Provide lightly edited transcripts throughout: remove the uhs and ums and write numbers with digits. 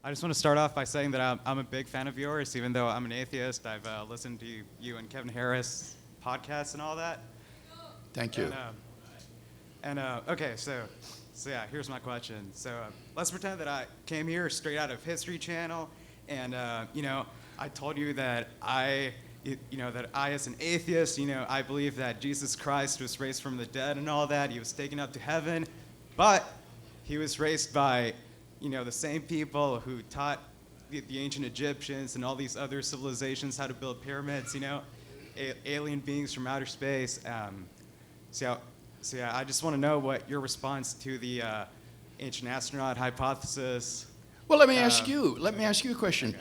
I just want to start off by saying that I'm a big fan of yours, even though I'm an atheist. I've listened to you and Kevin Harris podcasts and all that. Thank you. Okay, so yeah, here's my question. So let's pretend that I came here straight out of History Channel, and I told you that that I, as an atheist, I believe that Jesus Christ was raised from the dead and all that. He was taken up to heaven, but he was raised by, the same people who taught the ancient Egyptians and all these other civilizations how to build pyramids. Alien beings from outer space. So yeah, I just want to know what your response to the ancient astronaut hypothesis. Well, let me ask you a question.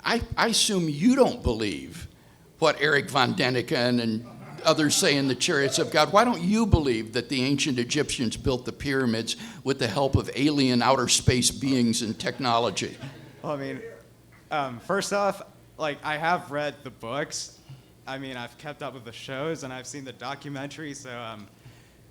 Okay. I assume you don't believe what Eric von Däniken and others say in the Chariots of God. Why don't you believe that the ancient Egyptians built the pyramids with the help of alien outer space beings and technology? Well, first off, I have read the books. I've kept up with the shows and I've seen the documentary, so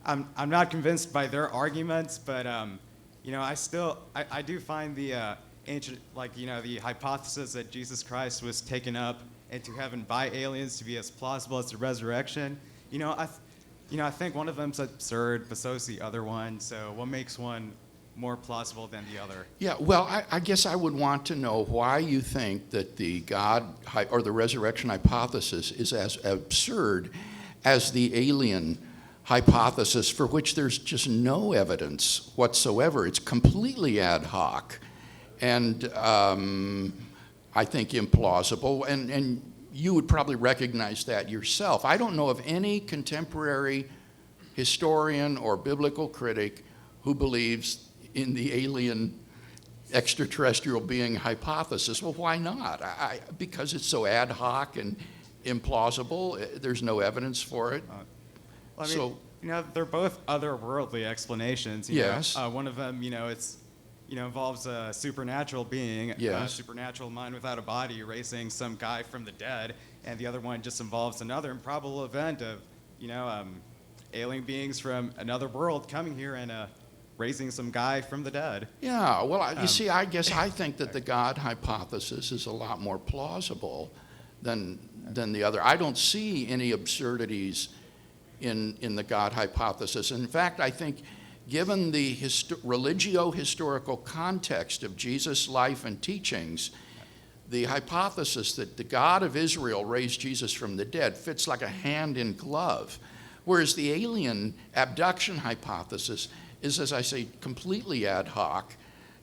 I'm not convinced by their arguments, but I do find the ancient, the hypothesis that Jesus Christ was taken up into heaven by aliens to be as plausible as the resurrection. I think one of them's absurd, but so's the other one. So what makes one more plausible than the other? Yeah, well, I guess I would want to know why you think that the God or the resurrection hypothesis is as absurd as the alien hypothesis, for which there's just no evidence whatsoever. It's completely ad hoc and I think implausible, and you would probably recognize that yourself. I don't know of any contemporary historian or biblical critic who believes in the alien extraterrestrial being hypothesis. Well, why not? Because it's so ad hoc and implausible. There's no evidence for it. They're both otherworldly explanations. Yes. One of them, involves a supernatural being, yes. A supernatural mind without a body, raising some guy from the dead, and the other one just involves another improbable event of, alien beings from another world coming here and raising some guy from the dead. Yeah, well, you see, I guess I think that the God hypothesis is a lot more plausible than the other. I don't see any absurdities in the God hypothesis. In fact, I think given the religio-historical context of Jesus' life and teachings, the hypothesis that the God of Israel raised Jesus from the dead fits like a hand in glove, whereas the alien abduction hypothesis is, as I say, completely ad hoc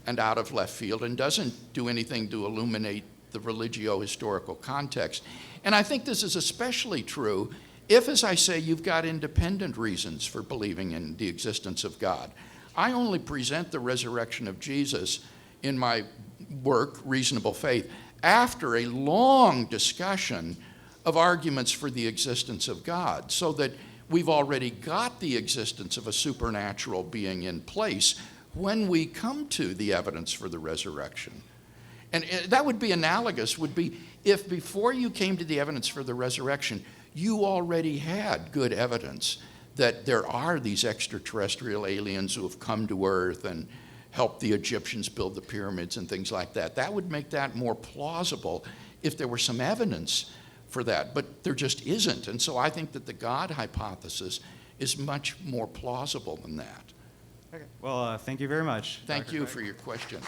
and out of left field and doesn't do anything to illuminate the religio-historical context. And I think this is especially true if, as I say, you've got independent reasons for believing in the existence of God. I only present the resurrection of Jesus in my work, Reasonable Faith, after a long discussion of arguments for the existence of God, so that we've already got the existence of a supernatural being in place when we come to the evidence for the resurrection. And that would be analogous, would be if before you came to the evidence for the resurrection, you already had good evidence that there are these extraterrestrial aliens who have come to Earth and helped the Egyptians build the pyramids and things like that. That would make that more plausible if there were some evidence for that, but there just isn't. And so I think that the God hypothesis is much more plausible than that. Okay. Well, thank you very much. Thank Dr. you Craig. for your question.